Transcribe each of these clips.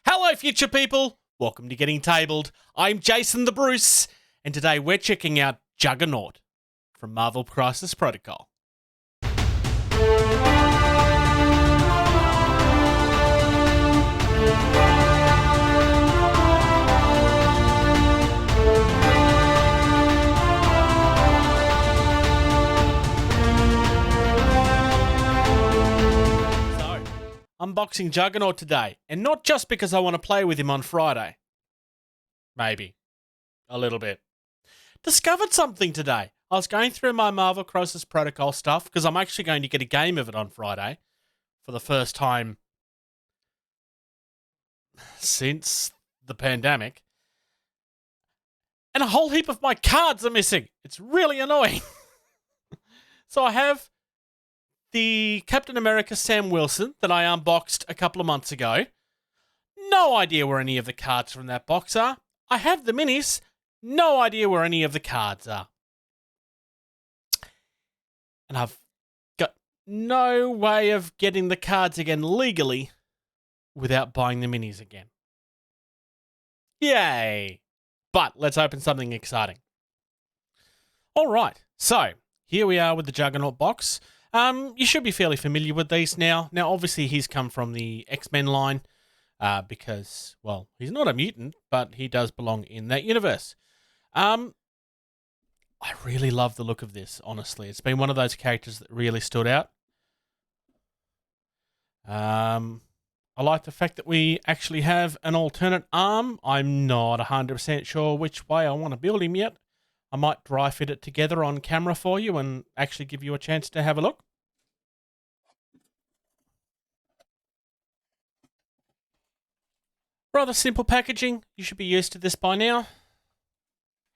Hello, future people. Welcome to Getting Tabled. I'm Jason the Bruce, and today we're checking out Juggernaut from Marvel Crisis Protocol. Unboxing Juggernaut today, and not just because I want to play with him on Friday. Maybe. A little bit. Discovered something today. I was going through my Marvel Crisis Protocol stuff, because I'm actually going to get a game of it on Friday, for the first time since the pandemic. And a whole heap of my cards are missing. It's really annoying. So I have the Captain America Sam Wilson that I unboxed a couple of months ago. No idea where any of the cards from that box are. I have the minis. No idea where any of the cards are. And I've got no way of getting the cards again legally without buying the minis again. Yay! But let's open something exciting. All right, so here we are with the Juggernaut box. You should be fairly familiar with these now. Now, obviously, he's come from the X-Men line because, well, he's not a mutant, but he does belong in that universe. I really love the look of this, honestly. It's been one of those characters that really stood out. I like the fact that we actually have an alternate arm. I'm not 100% sure which way I want to build him yet. I might dry fit it together on camera for you and actually give you a chance to have a look. Rather simple packaging. You should be used to this by now.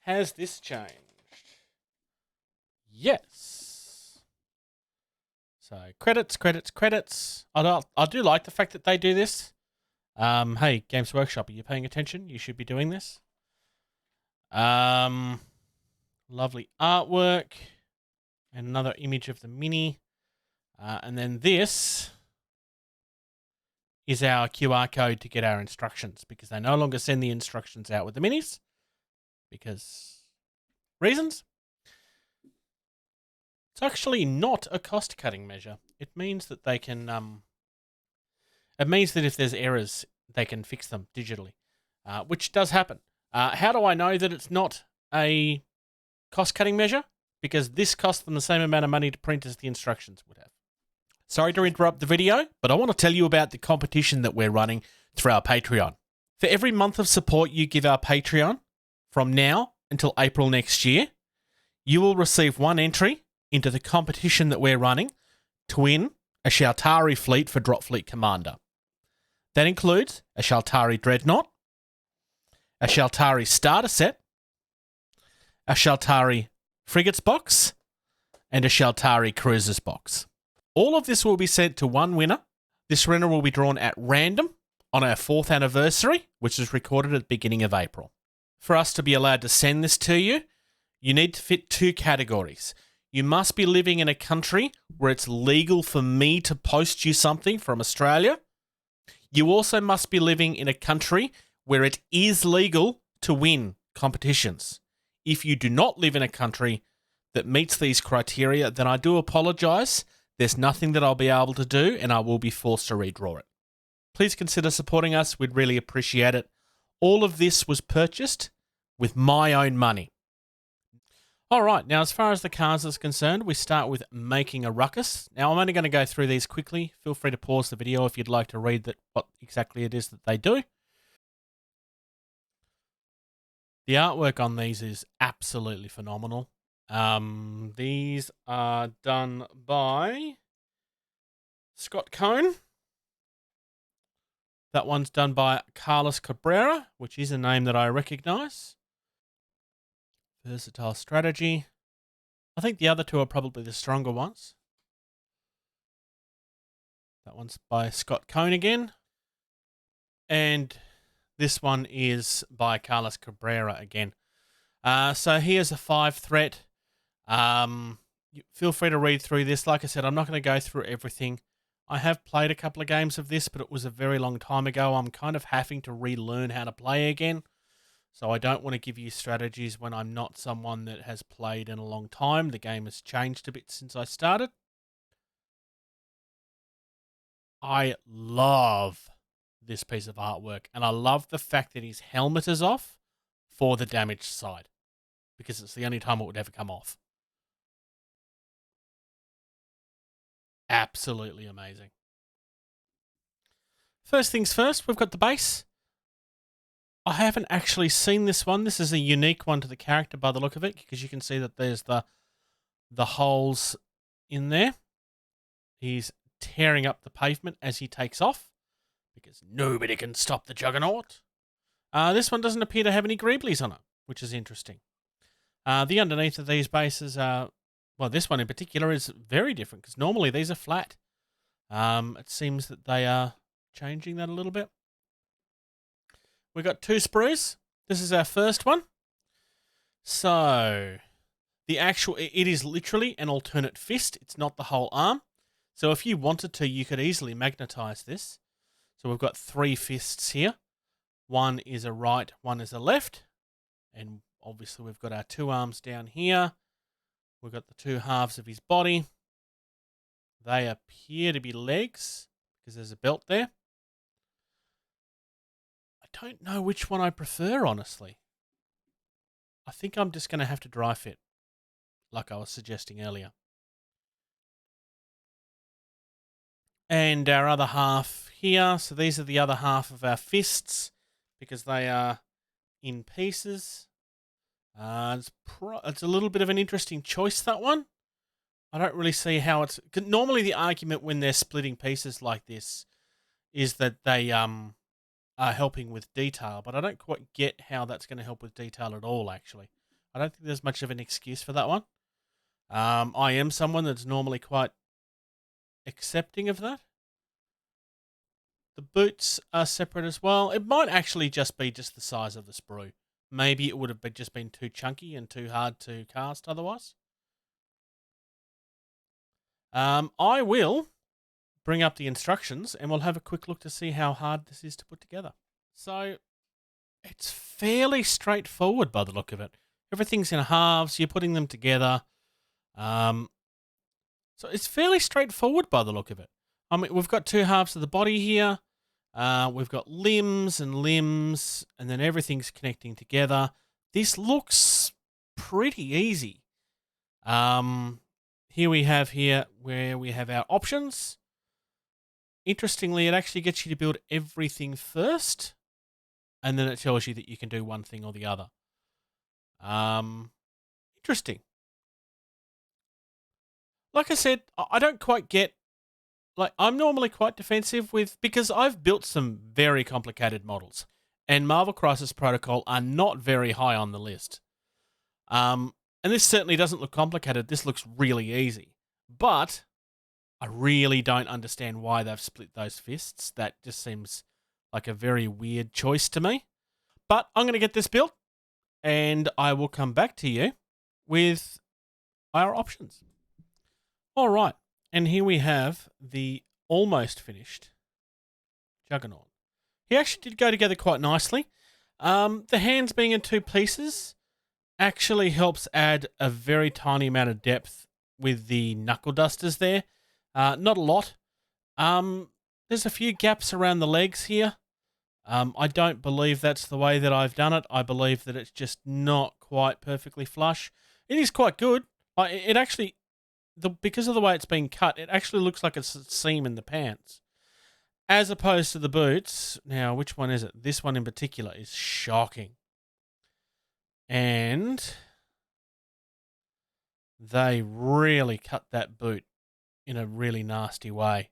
Has this changed? Yes. So credits. I do like the fact that they do this. Hey, Games Workshop, are you paying attention? You should be doing this. Lovely artwork, and another image of the mini, and then this is our QR code to get our instructions, because they no longer send the instructions out with the minis, because reasons. It's actually not a cost-cutting measure. It means that they can, it means that if there's errors, they can fix them digitally, which does happen. How do I know that it's not a cost-cutting measure? Because this cost them the same amount of money to print as the instructions would have. Sorry to interrupt the video, but I want to tell you about the competition that we're running through our Patreon. For every month of support you give our Patreon, from now until April next year, you will receive one entry into the competition that we're running to win a Shaltari fleet for Drop Fleet Commander. That includes a Shaltari Dreadnought, a Shaltari Starter Set, a Shaltari Frigates box, and a Shaltari Cruisers box. All of this will be sent to one winner. This winner will be drawn at random on our 4th anniversary, which is recorded at the beginning of April. For us to be allowed to send this to you, you need to fit 2 categories. You must be living in a country where it's legal for me to post you something from Australia. You also must be living in a country where it is legal to win competitions. If you do not live in a country that meets these criteria, then I do apologise. There's nothing that I'll be able to do, and I will be forced to redraw it. Please consider supporting us. We'd really appreciate it. All of this was purchased with my own money. All right, now as far as the cards is concerned, we start with Making a Ruckus. Now, I'm only going to go through these quickly. Feel free to pause the video if you'd like to read what exactly it is that they do. The artwork on these is absolutely phenomenal. These are done by Scott Cohn. That one's done by Carlos Cabrera, which is a name that I recognize. Versatile Strategy. I think the other two are probably the stronger ones. That one's by Scott Cohn again. And this one is by Carlos Cabrera again. So here's a 5 threat. Feel free to read through this. Like I said, I'm not going to go through everything. I have played a couple of games of this, but it was a very long time ago. I'm kind of having to relearn how to play again. So I don't want to give you strategies when I'm not someone that has played in a long time. The game has changed a bit since I started. I love this piece of artwork, and I love the fact that his helmet is off for the damaged side, because it's the only time it would ever come off. Absolutely amazing. First things first, we've got the base. I haven't actually seen this one. This is a unique one to the character by the look of it, because you can see that there's the holes in there. He's tearing up the pavement as he takes off, because nobody can stop the Juggernaut. This one doesn't appear to have any greeblies on it, which is interesting. The underneath of these bases are, well, this one in particular is very different, because normally these are flat. It seems that they are changing that a little bit. We've got 2 sprues. This is our first one. So, it is literally an alternate fist. It's not the whole arm. So if you wanted to, you could easily magnetize this. So we've got 3 fists here. One is a right, one is a left. And obviously we've got our 2 arms down here. We've got the 2 halves of his body. They appear to be legs, because there's a belt there. I don't know which one I prefer, honestly. I think I'm just going to have to dry fit, like I was suggesting earlier. And our other half here. So these are the other half of our fists, because they are in pieces. It's a little bit of an interesting choice, that one. I don't really see how it's... Normally the argument when they're splitting pieces like this is that they are helping with detail, but I don't quite get how that's going to help with detail at all, actually. I don't think there's much of an excuse for that one. I am someone that's normally quite accepting of that. The boots are separate as well. It might actually just be just the size of the sprue. Maybe it would have just been too chunky and too hard to cast otherwise. I will bring up the instructions and we'll have a quick look to see how hard this is to put together. So it's fairly straightforward by the look of it. Everything's in halves. You're putting them together. So it's fairly straightforward by the look of it. I mean, we've got 2 halves of the body here. We've got limbs, and then everything's connecting together. This looks pretty easy. Here we have where we have our options. Interestingly, it actually gets you to build everything first, and then it tells you that you can do one thing or the other. Interesting. Like I said, I don't quite get... Like, I'm normally quite defensive because I've built some very complicated models, and Marvel Crisis Protocol are not very high on the list. And this certainly doesn't look complicated. This looks really easy. But I really don't understand why they've split those fists. That just seems like a very weird choice to me. But I'm going to get this built, and I will come back to you with our options. All right. And here we have the almost finished Juggernaut. He actually did go together quite nicely. The hands being in 2 pieces actually helps add a very tiny amount of depth with the knuckle dusters there. Not a lot. There's a few gaps around the legs here. I don't believe that's the way that I've done it. I believe that it's just not quite perfectly flush. It is quite good. It actually... because of the way it's been cut, it actually looks like it's a seam in the pants. As opposed to the boots. Now, which one is it? This one in particular is shocking. And they really cut that boot in a really nasty way.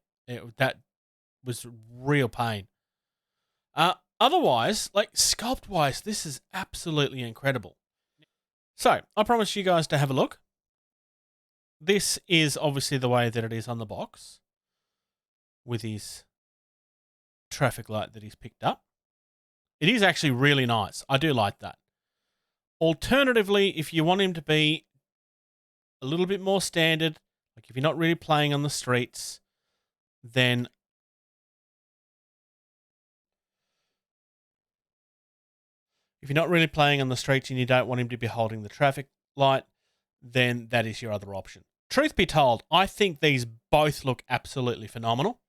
That was real pain. Otherwise, like sculpt-wise, this is absolutely incredible. So, I promised you guys to have a look. This is obviously the way that it is on the box, with his traffic light that he's picked up. It is actually really nice. I do like that. Alternatively, if you want him to be a little bit more standard, like if you're not really playing on the streets, then if you're not really playing on the streets and you don't want him to be holding the traffic light, then that is your other option. Truth be told, I think these both look absolutely phenomenal.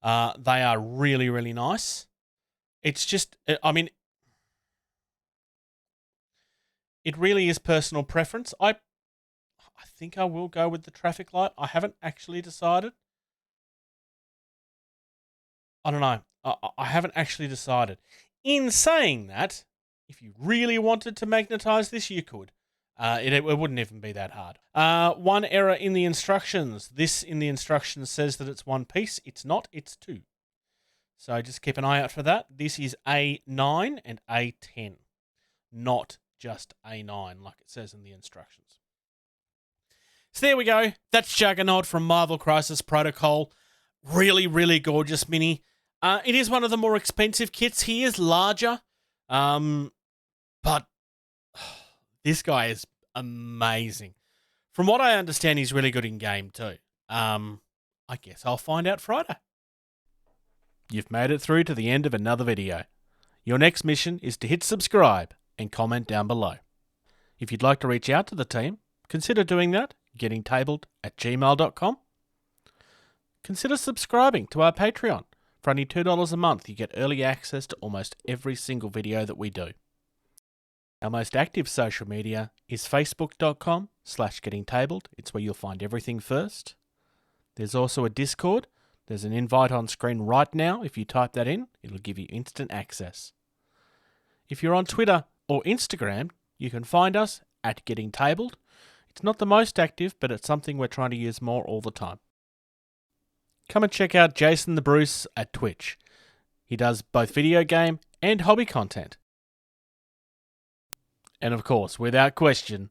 They are really, really nice. It's just, I mean, it really is personal preference. I think I will go with the traffic light. I haven't actually decided. I don't know. I haven't actually decided. In saying that, if you really wanted to magnetize this, you could. It wouldn't even be that hard. One error in the instructions. This in the instructions says that it's one piece. It's not. It's two. So just keep an eye out for that. This is A9 and A10, not just A9 like it says in the instructions. So there we go. That's Juggernaut from Marvel Crisis Protocol. Really, really gorgeous mini. It is one of the more expensive kits. He is larger, but this guy is amazing. From what I understand, he's really good in game too. I guess I'll find out Friday. You've made it through to the end of another video. Your next mission is to hit subscribe and comment down below. If you'd like to reach out to the team, consider doing that, gettingtabled@gmail.com. Consider subscribing to our Patreon. For only $2 a month, you get early access to almost every single video that we do. Our most active social media is facebook.com/gettingtabled. It's where you'll find everything first. There's also a Discord. There's an invite on screen right now. If you type that in, it'll give you instant access. If you're on Twitter or Instagram, you can find us at gettingtabled. It's not the most active, but it's something we're trying to use more all the time. Come and check out Jason the Bruce at Twitch. He does both video game and hobby content. And of course, without question,